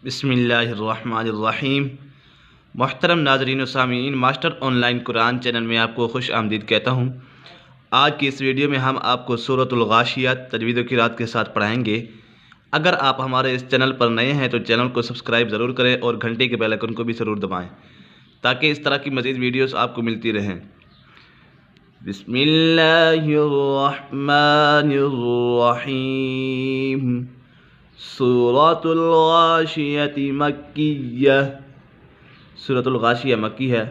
بسم اللہ الرحمن الرحیم۔ محترم ناظرین و سامعین، master on line Quran channel میں آپ کو خوش آمدید کہتا ہوں۔ آج کی اس ویڈیو میں ہم آپ کو سورۃ الغاشیہ تجوید و قرات کے ساتھ پڑھائیں گے۔ اگر آپ ہمارے اس چینل پر نئے ہیں تو چینل کو سبسکرائب ضرور کریں اور گھنٹے کے بیل آئیکن کو بھی ضرور دبائیں تاکہ اس طرح کی مزید ویڈیوز آپ کو ملتی رہیں۔ بسم اللہ الرحمن الرحیم۔ سورۃ الغاشیہ مکیہ۔ سورۃ الغاشیہ مکی ہے۔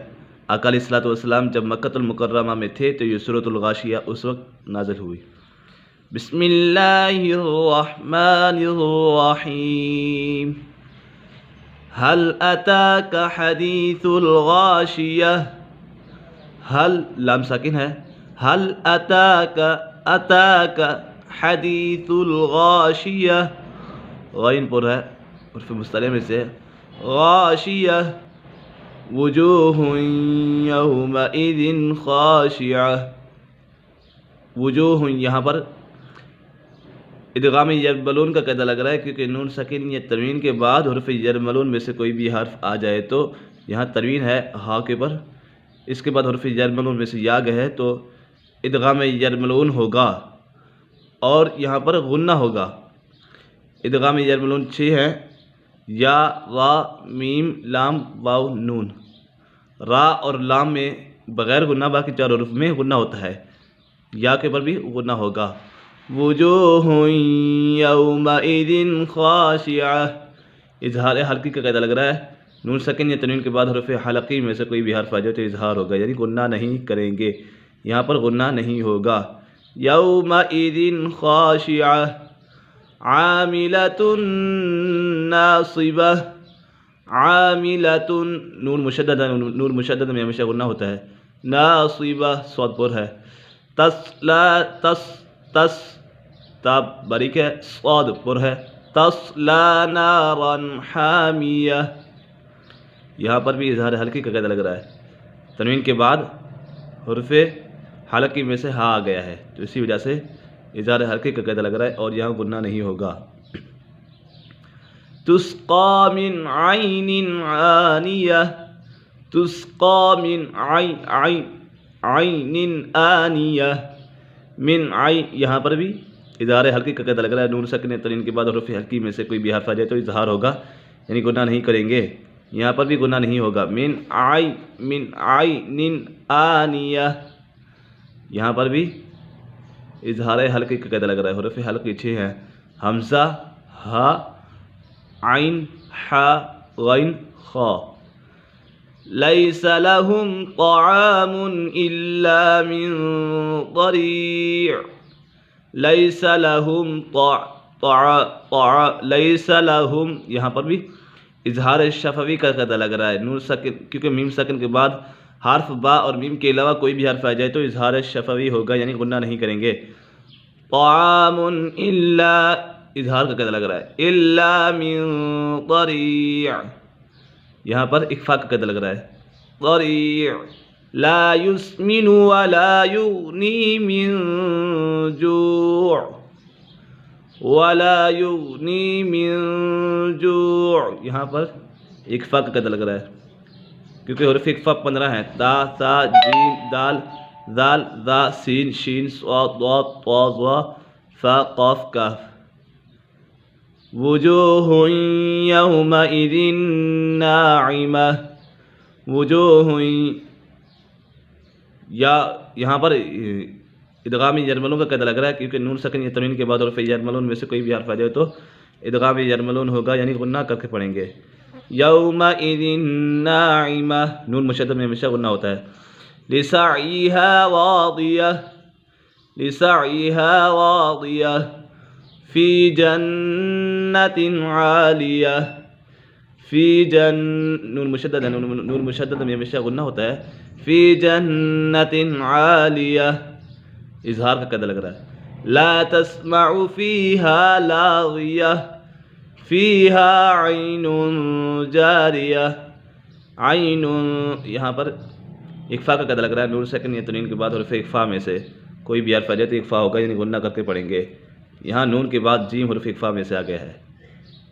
آقا علیہ الصلوۃ والسلام جب مکۃ المکرمہ میں تھے تو یہ سورۃ الغاشیہ اس وقت نازل ہوئی۔ بسم اللہ الرحمن الرحیم۔ هل اتاک حدیث الغاشیہ۔ ہل لام ساکن ہے۔ هل اتاک حدیث الغاشیہ، غین پر ہے حرف مستعلیٰ میں سے، غاشیہ وجوہ یومئذ خاشعہ۔ وجوہ یہاں پر ادغام یرملون کا قاعدہ لگ رہا ہے، کیونکہ نون ساکن یا تنوین کے بعد حرف یرملون میں سے کوئی بھی حرف آ جائے تو یہاں تنوین ہے ہا کے پر، اس کے بعد حرف یرملون میں سے یا ہے تو ادغام یرملون ہوگا اور یہاں پر غنہ ہوگا۔ ادغام یرملون 6 ہے، یا را میم لام واو نون۔ را اور لام میں بغیر غنہ، باقی 4 حروف میں غنہ ہوتا ہے، یا کے پر بھی غنہ ہوگا۔ وجوہ یومئذ خاشعہ، اظہار حلقی کا قاعدہ لگ رہا ہے، نون ساکن یا تنوین کے بعد حرف حلقی میں سے کوئی بھی حرف آ جائے تو اظہار ہوگا، یعنی غنہ نہیں کریں گے، یہاں پر غنہ نہیں ہوگا۔ یومئذ خاشعہ عاملۃ ناصبہ۔ عاملۃ نون مشدد ہے، نون مشدد میں ہمیشہ غنہ ہوتا ہے۔ ناصبہ صاد پر ہے۔ تسلا تس تا باریک ہے، صاد پر ہے۔ تسلا نارا حامیہ، یہاں پر بھی اظہار حلقی کا قاعدہ لگ رہا ہے، تنوین کے بعد حرف حلقی میں سے ہا آ گیا ہے تو اسی وجہ سے اظہار حلقی کا قاعدہ لگ رہا ہے اور یہاں غنہ نہیں ہوگا۔ تسقى من عین آنیہ۔ تسقى من عین آنیہ۔ من عین یہاں پر بھی اظہار حلقی کا قاعدہ لگ رہا ہے، نون ساکن تنوین کے بعد حرف حلقی میں سے کوئی بھی حرف آ جائے تو اظہار ہوگا، یعنی گناہ نہیں کریں گے، یہاں پر بھی گناہ نہیں ہوگا۔ من عین آنیہ، یہاں پر بھی اظہار حلقی کا قاعدہ لگ رہا ہے، حروف حلقی 6 ہیں، حمزہ ہا عین حا غین خا۔ لیس لہم طعام الا من ضریع۔ لیس لہم لیس لہم، یہاں پر بھی اظہار شفوی کا قاعدہ لگ رہا ہے، نون ساکن کیونکہ میم ساکن کے بعد حرف با اور میم کے علاوہ کوئی بھی حرف آ جائے تو اظہار شفوی ہوگا، یعنی غنہ نہیں کریں گے۔ طعام الا، اظہار کا قاعدہ لگ رہا ہے، الا من ضریع، یہاں پر اخفاء کا قاعدہ لگ رہا ہے، ضریع لا یسمن ولا یغنی من جوع، ولا یغنی من جوع، یہاں پر اخفاء کا قاعدہ لگ رہا ہے کیونکہ حروف اخفاء 15 ہیں، تا سا جیم دال ذال ذا سین شین صاد ضاد طا ظا فا قاف کاف۔ وجوہ یومئذ ناعمہ۔ وجوہ یا یہاں پر ادغام یرملون کا قاعدہ لگ رہا ہے کیونکہ نون ساکن یا تنوین کے بعد حرف یرملون میں سے کوئی بھی حرف آ جائے تو ادغام یرملون ہوگا، یعنی غنہ کر کے پڑھیں گے۔ یومئذ ناعمہ، نون مشدد میں ہمیشہ غنہ ہوتا ہے۔ لسعیہا راضیہ۔ لسعیہا راضیہ فی جنت عالیہ۔ فی نون مشدد ہے، نون مشدد میں ہمیشہ غنہ ہوتا ہے۔ فی جنت عالیہ، اظہار کا قاعدہ لگ رہا ہے۔ لا تسمع فیہا لاغیہ۔ فیہا عین جاریہ۔ عین یہاں پر اخفاء کا قاعدہ لگ رہا ہے، نون ساکن یا تنوین کے بعد حرف اخفاء میں سے کوئی بھی حرف آ جائے تو اخفاء ہوگا، یعنی غنہ کر کے پڑھیں گے، یہاں نون کے بعد جیم حرف اخفاء میں سے آ گیا ہے۔